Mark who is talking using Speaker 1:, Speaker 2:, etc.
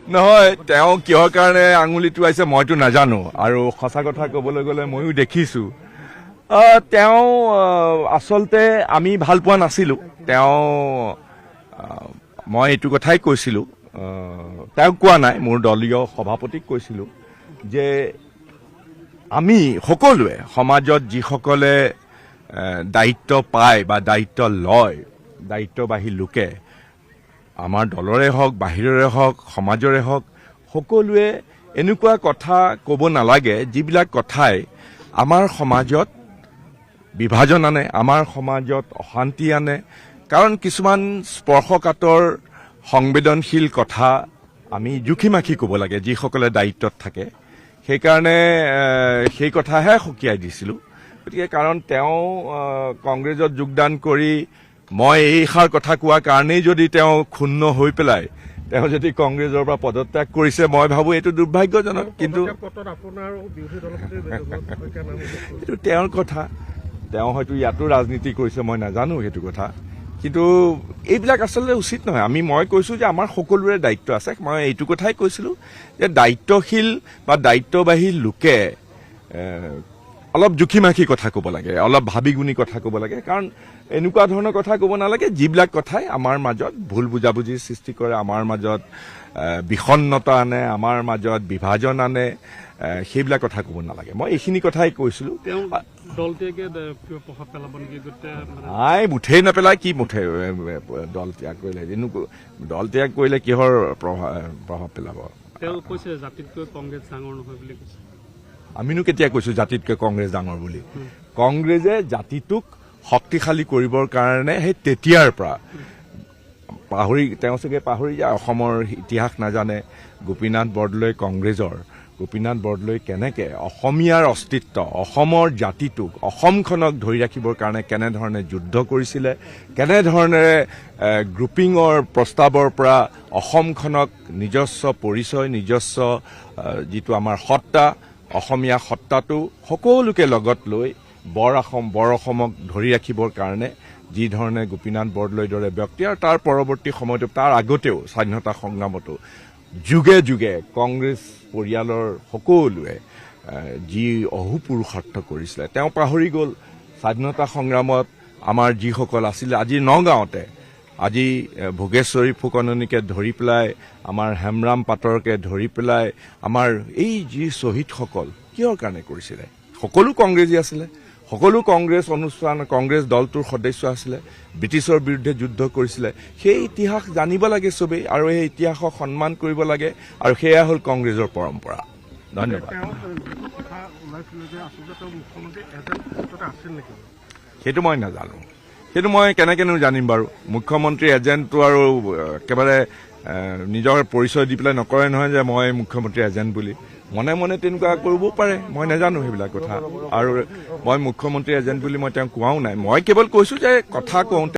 Speaker 1: নহয় তেওঁ কিহৰ কাৰণে আঙুলি টোৱাইছে মইতো নাজানো আৰু সঁচা কথা ক'বলৈ গ'লে ময়ো দেখিছো তেওঁ আচলতে আমি ভাল পোৱা নাছিলো তেওঁ মই এইটো কথাই কৈছিলো তেওঁক কোৱা নাই মোৰ দলীয় সভাপতিক কৈছিলো যে আমি সকলোৱে সমাজত যিসকলে দায়িত্ব পায় বা দায়িত্ব লয় দায়িত্ববাহী লোকে আমাৰ দলৰে হওক বাহিৰৰে হওক সমাজৰে হওক সকলোৱে এনেকুৱা কথা ক'ব নালাগে যিবিলাক কথাই আমাৰ সমাজত বিভাজন আনে আমাৰ সমাজত অশান্তি আনে কাৰণ কিছুমান স্পৰ্শকাতৰ সংবেদনশীল কথা আমি জুখিমাখি ক'ব লাগে যিসকলে দায়িত্বত থাকে সেইকাৰণে সেই কথাহে সকীয়াই দিছিলোঁ গতিকে কাৰণ তেওঁ কংগ্ৰেছত যোগদান কৰি মই এইষাৰ কথা কোৱাৰ কাৰণেই যদি তেওঁ ক্ষুণ্ণ হৈ পেলাই তেওঁ যদি কংগ্ৰেছৰ পৰা পদত্যাগ কৰিছে মই ভাবোঁ এইটো দুৰ্ভাগ্যজনক কিন্তু এইটো তেওঁৰ কথা তেওঁ হয়তো ইয়াতো ৰাজনীতি কৰিছে মই নাজানো সেইটো কথা কিন্তু এইবিলাক আচলতে উচিত নহয় মই কৈছোঁ যে আমাৰ সকলোৰে দায়িত্ব আছে মই এইটো কথাই কৈছিলোঁ যে দায়িত্বশীল বা দায়িত্ববাহী লোকে অলপ জুখিমাখি কথা ক'ব লাগে অলপ ভাবি গুণি কথা ক'ব লাগে কাৰণ এনেকুৱা ধৰণৰ কথা ক'ব নালাগে যিবিলাক কথাই আমাৰ মাজত ভুল বুজাবুজিৰ সৃষ্টি কৰে আমাৰ মাজত বিষণ্ণতা আনে আমাৰ মাজত বিভাজন আনে সেইবিলাক কথা ক'ব নালাগে মই এইখিনি কথাই কৈছিলোঁ নাই মুঠেই নেপেলাই কি মুঠে দল ত্যাগ কৰিলে দল ত্যাগ কৰিলে কিহৰ প্ৰভাৱ পেলাব আমিনো কেতিয়া কৈছো জাতিতকৈ কংগ্ৰেছ ডাঙৰ বুলি কংগ্ৰেছে জাতিটোক শক্তিশালী কৰিবৰ কাৰণে সেই তেতিয়াৰ পৰা তেওঁ চাগে পাহৰি যায় অসমৰ ইতিহাস নাজানে গোপীনাথ বৰদলৈ কেনেকে অসমীয়াৰ অস্তিত্ব অসমৰ জাতিটোক অসমখনক ধৰি ৰাখিবৰ কাৰণে কেনেধৰণে যুদ্ধ কৰিছিলে কেনেধৰণেৰে গ্ৰুপিঙৰ প্ৰস্তাৱৰ পৰা অসমখনক নিজস্ব পৰিচয় নিজস্ব যিটো আমাৰ সত্তা অসমীয়া সত্তাটো সকলোকে লগত লৈ বৰ অসমক ধৰি ৰাখিবৰ কাৰণে যি ধৰণে গোপীনাথ বৰদলৈৰ দৰে ব্যক্তি আৰু তাৰ পৰৱৰ্তী সময়তো তাৰ আগতেও স্বাধীনতা সংগ্ৰামতো যুগে যুগে কংগ্ৰেছ পৰিয়ালৰ সকলোৱে যি অহোপুৰুষাৰ্থ কৰিছিলে তেওঁ পাহৰি গ'ল স্বাধীনতা সংগ্ৰামত আমাৰ যিসকল আছিলে আজি নগাঁৱতে আজি ভোগেশ্বৰী ফুকননীকে ধৰি পেলাই আমাৰ হেমৰাম পাটৰকে ধৰি পেলাই আমাৰ এই যি শ্বহীদসকল কিহৰ কাৰণে কৰিছিলে সকলো কংগ্ৰেছী আছিলে সকলো কংগ্ৰেছ অনুষ্ঠান কংগ্ৰেছ দলটোৰ সদস্য আছিলে ব্ৰিটিছৰ বিৰুদ্ধে যুদ্ধ কৰিছিলে সেই ইতিহাস জানিব লাগে চবেই আৰু এই ইতিহাসক সন্মান কৰিব লাগে আৰু সেয়া হ'ল কংগ্ৰেছৰ পৰম্পৰা ধন্যবাদ সেইটো মই নাজানো সেইটো মই কেনেকেনো জানিম বাৰু মুখ্যমন্ত্ৰী এজেণ্টটো আৰু একেবাৰে নিজৰ পৰিচয় দি পেলাই নকৰে নহয় যে মই মুখ্যমন্ত্ৰী এজেণ্ট বুলি মনে মনে তেনেকুৱা কৰিবও পাৰে মই নাজানো সেইবিলাক কথা আৰু মই মুখ্যমন্ত্ৰী এজেণ্ট বুলি মই তেওঁক কোৱাও নাই মই কেৱল কৈছোঁ যে কথা কওঁতে